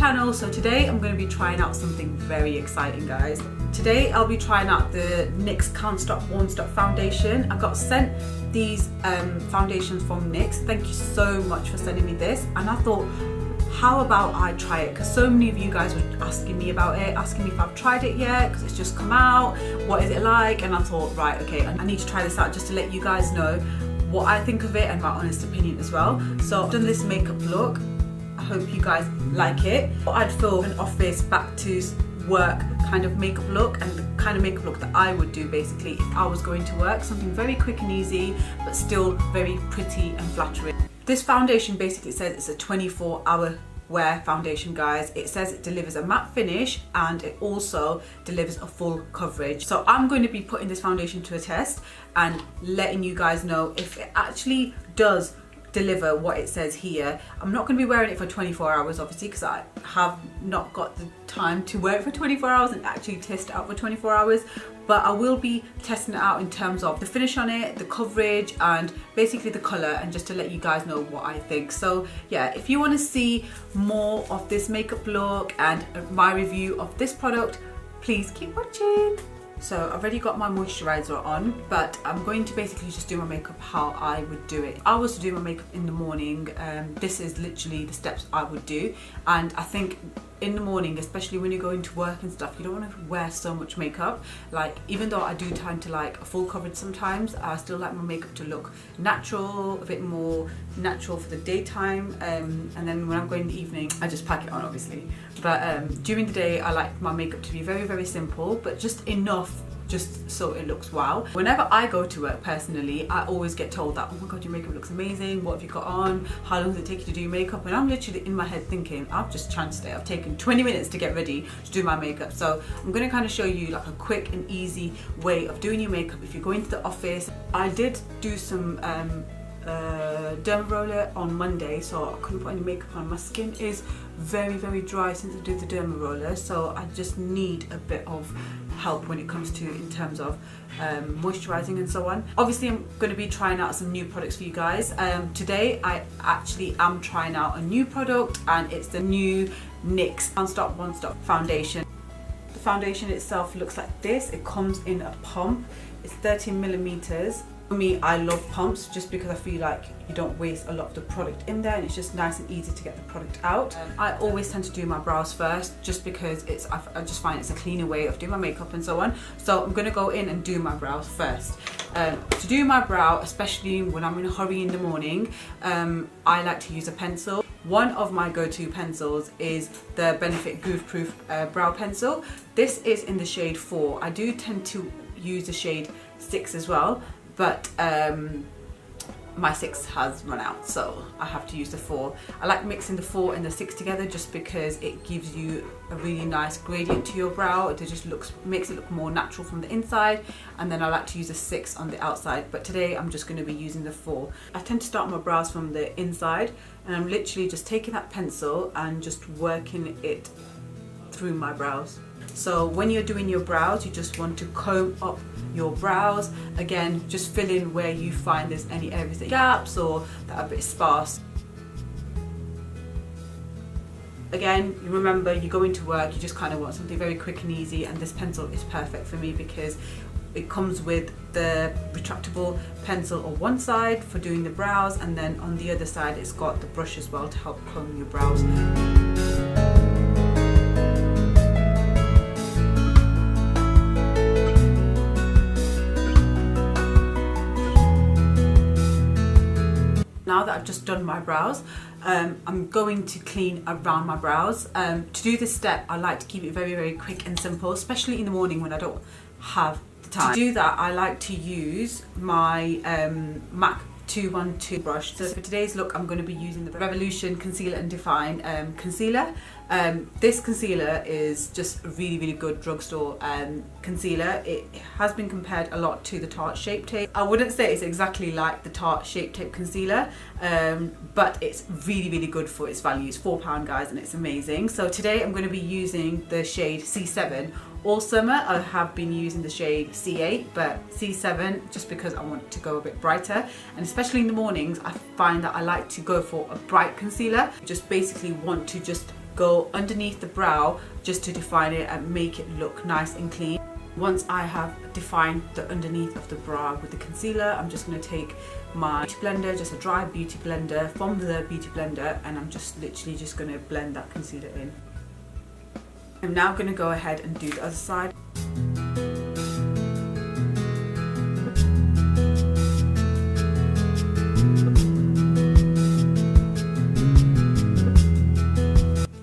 channel. So today I'm going to be trying out something very exciting, guys. Today I'll be trying out the NYX Can't Stop Won't Stop foundation. I got sent these foundations from NYX. Thank you so much for sending me this, and I thought, how about I try it, because so many of you guys were asking me about it, asking me if I've tried it yet, because it's just come out, what is it like? And I thought, right, okay, I need to try this out just to let you guys know what I think of it and my honest opinion as well. So I've done this makeup look. I hope you guys like it. I'd film an office back to work kind of makeup look, and the kind of makeup look that I would do basically if I was going to work. Something very quick and easy, but still very pretty and flattering. This foundation basically says it's a 24-hour wear foundation, guys. It says it delivers a matte finish and it also delivers a full coverage. So I'm going to be putting this foundation to a test and letting you guys know if it actually does deliver what it says here. I'm not going to be wearing it for 24 hours obviously, because I have not got the time to wear it for 24 hours and actually test it out for 24 hours, but I will be testing it out in terms of the finish on it, the coverage, and basically the colour, and just to let you guys know what I think. So yeah, if you want to see more of this makeup look and my review of this product, please keep watching. So I've already got my moisturiser on, but I'm going to basically just do my makeup how I would do it. If I was to do my makeup in the morning, this is literally the steps I would do. And I think in the morning, especially when you're going to work and stuff, you don't want to wear so much makeup. Like, even though I do tend to like a full coverage sometimes, I still like my makeup to look natural, a bit more natural for the daytime, and then when I'm going in the evening, I just pack it on obviously. But during the day, I like my makeup to be very, very simple, but just enough just so it looks wow. Whenever I go to work personally, I always get told that, oh my god, your makeup looks amazing, what have you got on, how long does it take you to do your makeup? And I'm literally in my head thinking, I've just chanced it, I've taken 20 minutes to get ready to do my makeup. So I'm going to kind of show you like a quick and easy way of doing your makeup if you're going to the office. I did do some derma roller on Monday, so I couldn't put any makeup on. My skin is very, very dry since I did the derma roller, so I just need a bit of help when it comes to in terms of moisturizing and so on. Obviously I'm going to be trying out some new products for you guys. Today I actually am trying out a new product, and it's the new NYX Can't Stop Won't Stop foundation. The foundation itself looks like this. It comes in a pump. It's 13mm. For me, I love pumps just because I feel like you don't waste a lot of the product in there, and it's just nice and easy to get the product out. I always tend to do my brows first just because I just find it's a cleaner way of doing my makeup and so on. So I'm going to go in and do my brows first. To do my brow, especially when I'm in a hurry in the morning, I like to use a pencil. One of my go-to pencils is the Benefit Groove Proof brow pencil. This is in the shade 4. I do tend to use the shade 6 as well, but my 6 has run out, so I have to use the 4. I like mixing the 4 and the 6 together just because it gives you a really nice gradient to your brow. It just makes it look more natural from the inside, and then I like to use a 6 on the outside, but today I'm just going to be using the 4. I tend to start my brows from the inside, and I'm literally just taking that pencil and just working it through my brows. So when you're doing your brows, you just want to comb up your brows. Again, just fill in where you find there's any areas that gaps or that are a bit sparse. Again, you remember, you go into work, you just kind of want something very quick and easy, and this pencil is perfect for me because it comes with the retractable pencil on one side for doing the brows, and then on the other side it's got the brush as well to help comb your brows. Now that I've just done my brows, I'm going to clean around my brows. To do this step, I like to keep it very, very quick and simple, especially in the morning when I don't have the time. To do that, I like to use my MAC 212 brush. So for today's look, I'm going to be using the Revolution Concealer and Define concealer. This concealer is just a really, really good drugstore concealer. It has been compared a lot to the Tarte Shape Tape. I wouldn't say it's exactly like the Tarte Shape Tape concealer, but it's really, really good for its value. It's £4, guys, and it's amazing. So today I'm going to be using the shade C7. All summer I have been using the shade C8, but C7 just because I want to go a bit brighter, and especially in the mornings I find that I like to go for a bright concealer. Just basically want to just go underneath the brow just to define it and make it look nice and clean. Once I have defined the underneath of the brow with the concealer, I'm just going to take my beauty blender, just a dry beauty blender from the beauty blender, and I'm just literally just going to blend that concealer in. I'm now going to go ahead and do the other side.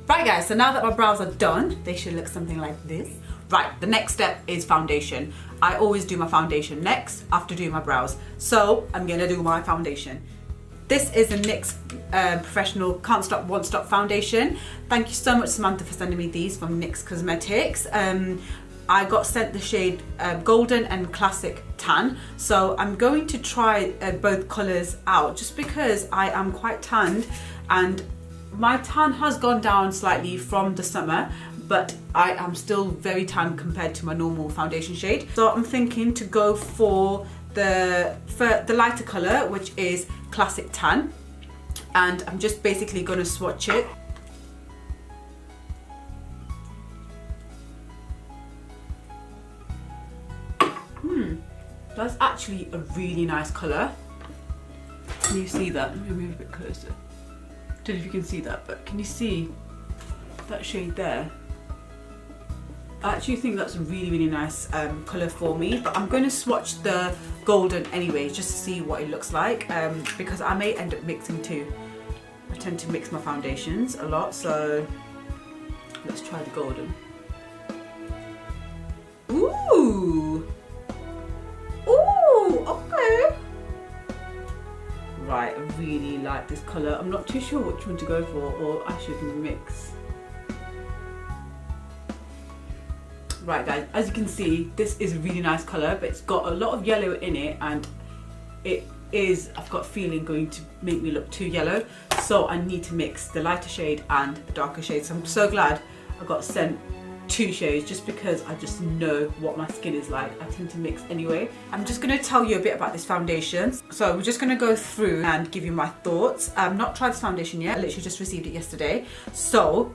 Right guys, so now that my brows are done, they should look something like this. Right, the next step is foundation. I always do my foundation next after doing my brows. So I'm gonna do my foundation. This is a NYX Professional Can't Stop Won't Stop foundation. Thank you so much, Samantha, for sending me these from NYX Cosmetics. I got sent the shade Golden and Classic Tan. So I'm going to try both colors out just because I am quite tanned and my tan has gone down slightly from the summer, but I am still very tan compared to my normal foundation shade. So I'm thinking to go for the lighter color, which is Classic Tan. And I'm just basically gonna swatch it. That's actually a really nice color. Can you see that? Let me move a bit closer. I don't know if you can see that, but can you see that shade there? I actually think that's a really nice colour for me, but I'm going to swatch the golden anyway just to see what it looks like, because I may end up mixing two. I tend to mix my foundations a lot, so let's try the golden. Ooh! Ooh, okay! Right, I really like this colour. I'm not too sure which one to go for, or I should mix. Right guys, as you can see, this is a really nice colour, but it's got a lot of yellow in it, and it is, I've got a feeling, going to make me look too yellow. So I need to mix the lighter shade and the darker shade. So I'm so glad I got sent two shades, just because I just know what my skin is like. I tend to mix anyway. I'm just going to tell you a bit about this foundation. So we're just going to go through and give you my thoughts. I've not tried this foundation yet. I literally just received it yesterday. So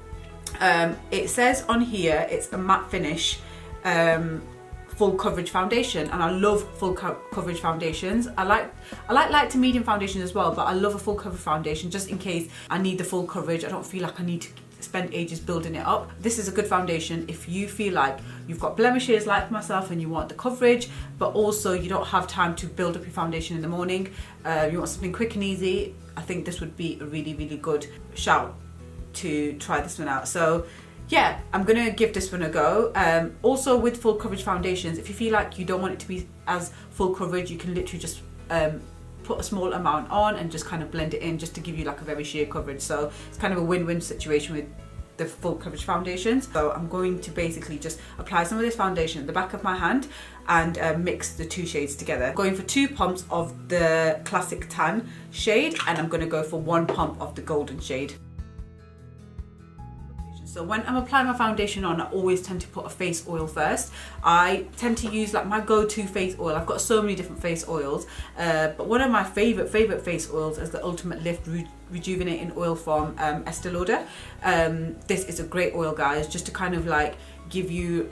it says on here it's a matte finish full coverage foundation, and I love full coverage foundations. I like light to medium foundations as well, but I love a full coverage foundation just in case I need the full coverage. I don't feel like I need to spend ages building it up. This is a good foundation if you feel like you've got blemishes like myself and you want the coverage, but also you don't have time to build up your foundation in the morning. You want something quick and easy. I think this would be a really good shout to try this one out. So yeah, I'm gonna give this one a go. Also with full coverage foundations, if you feel like you don't want it to be as full coverage, you can literally just put a small amount on and just kind of blend it in just to give you like a very sheer coverage. So it's kind of a win-win situation with the full coverage foundations. So I'm going to basically just apply some of this foundation at the back of my hand and mix the two shades together. I'm going for 2 pumps of the Classic Tan shade, and I'm going to go for 1 pump of the golden shade. So when I'm applying my foundation on, I always tend to put a face oil first. I tend to use like my go-to face oil. I've got so many different face oils, but one of my favorite face oils is the Ultimate Lift Rejuvenating Oil from Estee Lauder. This is a great oil, guys, just to kind of like give you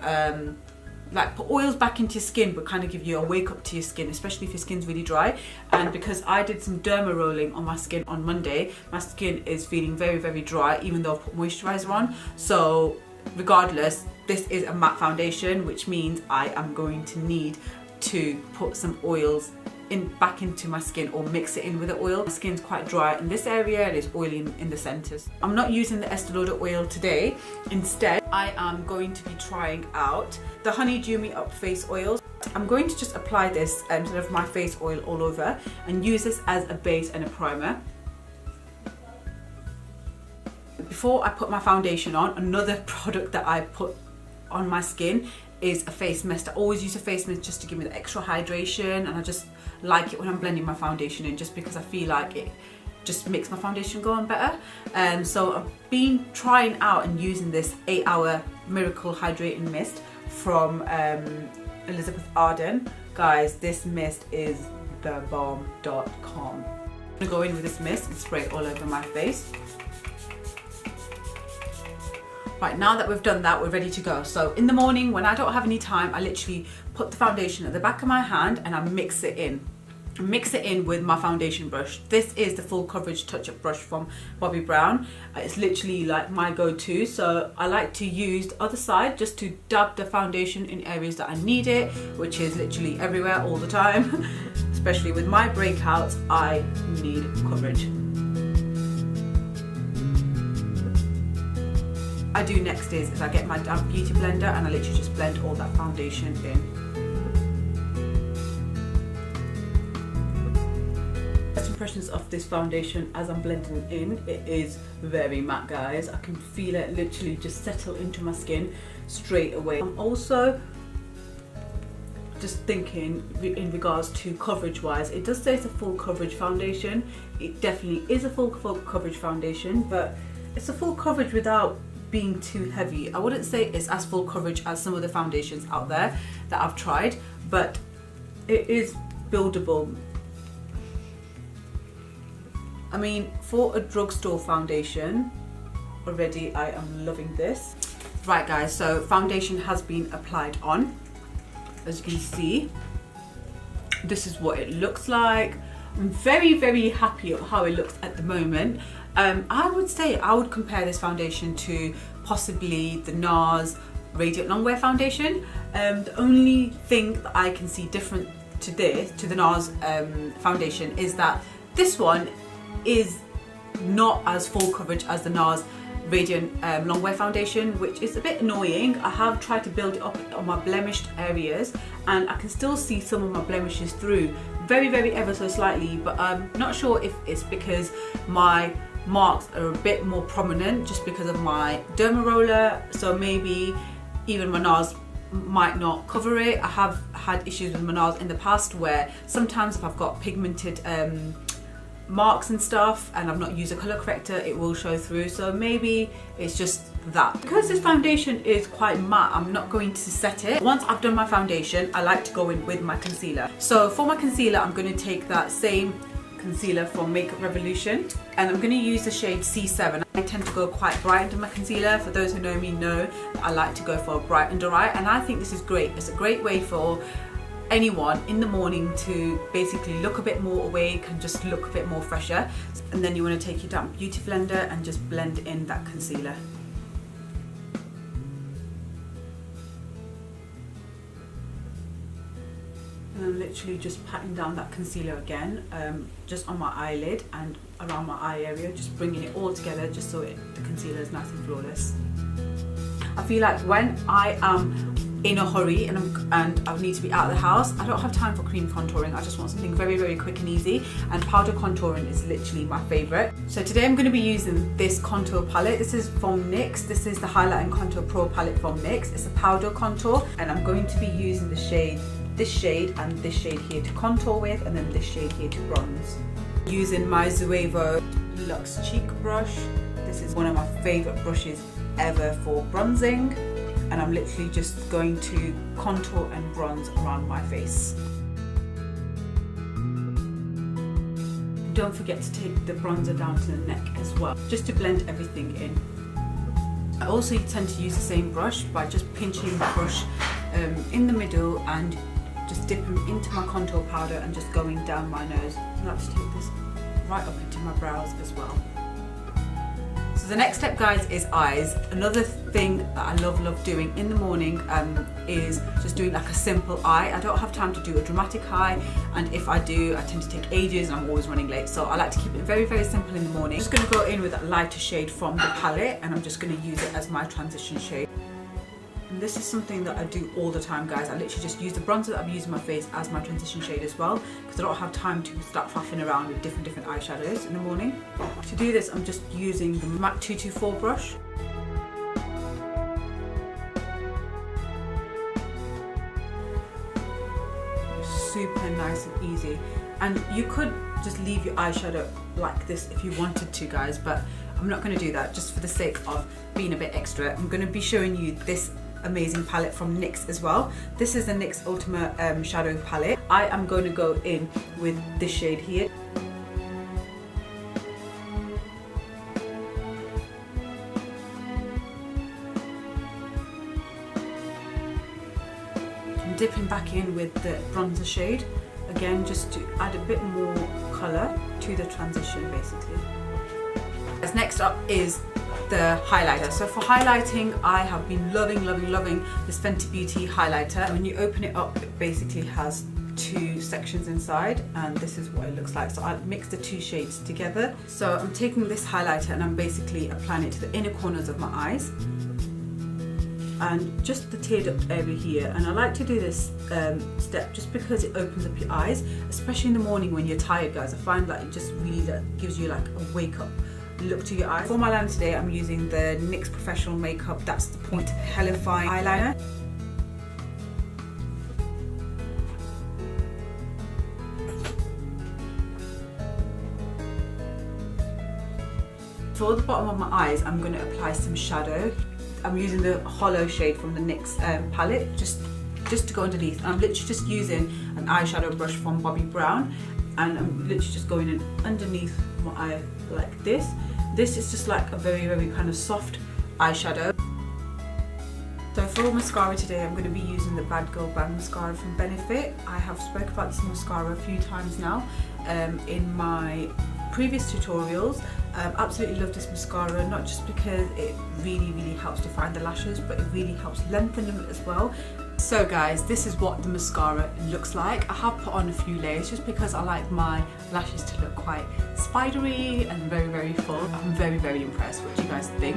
like put oils back into your skin, but kind of give you a wake up to your skin, especially if your skin's really dry. And because I did some derma rolling on my skin on Monday, my skin is feeling very dry, even though I've put moisturizer on. So regardless, this is a matte foundation, which means I am going to need to put some oils back into my skin, or mix it in with the oil. My skin's quite dry in this area and it's oily in the centers. I'm not using the Estee Lauder oil today. Instead, I am going to be trying out the Honey Dew Me Up face oils. I'm going to just apply this instead of my face oil all over and use this as a base and a primer. Before I put my foundation on, another product that I put on my skin is a face mist. I always use a face mist just to give me the extra hydration, and I just like it when I'm blending my foundation in, just because I feel like it just makes my foundation go on better. So I've been trying out and using this 8-hour Miracle Hydrating Mist from Elizabeth Arden. Guys, this mist is the bomb.com. I'm gonna go in with this mist and spray it all over my face. Right, now that we've done that, we're ready to go. So in the morning, when I don't have any time, I literally put the foundation at the back of my hand and I mix it in. Mix it in with my foundation brush. This is the full coverage touch-up brush from Bobbi Brown. It's literally like my go-to, so I like to use the other side just to dab the foundation in areas that I need it, which is literally everywhere all the time. Especially with my breakouts, I need coverage. I do next is I get my damp beauty blender and I literally just blend all that foundation in. First impressions of this foundation as I'm blending in, it is very matte, guys. I can feel it literally just settle into my skin straight away. I'm also just thinking in regards to coverage wise, it does say it's a full coverage foundation. It definitely is a full coverage foundation, but it's a full coverage without being too heavy. I wouldn't say it's as full coverage as some of the foundations out there that I've tried, but it is buildable. I mean, for a drugstore foundation, already I am loving this. Right guys, so foundation has been applied on. As you can see, this is what it looks like. I'm very, very happy with how it looks at the moment. I would say I would compare this foundation to possibly the NARS Radiant Longwear foundation. The only thing that I can see different to this, to the NARS foundation, is that this one is not as full coverage as the NARS Radiant Longwear foundation, which is a bit annoying. I have tried to build it up on my blemished areas and I can still see some of my blemishes through, very, very ever so slightly, but I'm not sure if it's because my marks are a bit more prominent just because of my derma roller, so maybe even my NARS might not cover it. I have had issues with my NARS in the past where sometimes if I've got pigmented marks and stuff and I've not used a colour corrector, it will show through, so maybe it's just that. Because this foundation is quite matte, I'm not going to set it. Once I've done my foundation, I like to go in with my concealer. So for my concealer, I'm going to take that same concealer from Makeup Revolution and I'm going to use the shade C7. I tend to go quite bright under my concealer. For those who know me know that I like to go for a bright under eye, and I think this is great. It's a great way for anyone in the morning to basically look a bit more awake and just look a bit more fresher. And then you want to take your damp beauty blender and just blend in that concealer. And I'm literally just patting down that concealer again, just on my eyelid and around my eye area, just bringing it all together just so the concealer is nice and flawless. I feel like when I am in a hurry and I need to be out of the house, I don't have time for cream contouring. I just want something very, very quick and easy, and powder contouring is literally my favourite. So today I'm going to be using this contour palette. This is from NYX. This is the Highlight and Contour Pro palette from NYX. It's a powder contour and I'm going to be using the shade, this shade and this shade here to contour with, and then this shade here to bronze. Using my Zoevo Luxe Cheek Brush. This is one of my favourite brushes ever for bronzing, and I'm literally just going to contour and bronze around my face. Don't forget to take the bronzer down to the neck as well, just to blend everything in. I also tend to use the same brush by just pinching the brush in the middle and just dipping into my contour powder and just going down my nose. I like to take this right up into my brows as well. So the next step, guys, is eyes. Another thing that I love doing in the morning is just doing like a simple eye. I don't have time to do a dramatic eye, and if I do, I tend to take ages and I'm always running late. So I like to keep it very, very simple in the morning. I'm just going to go in with that lighter shade from the palette and I'm just going to use it as my transition shade. And this is something that I do all the time, guys. I literally just use the bronzer that I'm using my face as my transition shade as well, because I don't have time to start faffing around with different eyeshadows in the morning. To do this, I'm just using the MAC 224 brush. Super nice and easy. And you could just leave your eyeshadow like this if you wanted to, guys, but I'm not going to do that just for the sake of being a bit extra. I'm going to be showing you this amazing palette from NYX as well. This is the NYX Ultimate Shadow Palette. I am going to go in with this shade here. I'm dipping back in with the bronzer shade, again just to add a bit more colour to the transition basically. As next up is the highlighter. So for highlighting, I have been loving this Fenty Beauty highlighter. And when you open it up, it basically has two sections inside, and this is what it looks like. So I mixed the two shades together. So I'm taking this highlighter and I'm basically applying it to the inner corners of my eyes and just the tear duct area here. And I like to do this step just because it opens up your eyes, especially in the morning when you're tired, guys. I find that it just really gives you like a wake up look to your eyes. For my liner today, I'm using the NYX Professional Makeup That's the Point Hellifying eyeliner. For the bottom of my eyes, I'm going to apply some shadow. I'm using the Hollow shade from the NYX palette, just to go underneath. And I'm literally just using an eyeshadow brush from Bobbi Brown, and I'm literally just going in underneath my eye like this. This is just like a very kind of soft eyeshadow. So for mascara today, I'm going to be using the Bad Girl Bang mascara from Benefit. I have spoke about this mascara a few times now in my previous tutorials. Absolutely love this mascara, not just because it really helps define the lashes, but it really helps lengthen them as well. So guys, this is what the mascara looks like. I have put on a few layers just because I like my lashes to look quite spidery and very full. I'm very impressed. What do you guys think?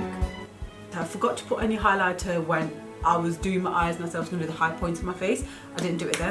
I forgot to put any highlighter when I was doing my eyes and I said I was going to do the high points of my face. I didn't do it then.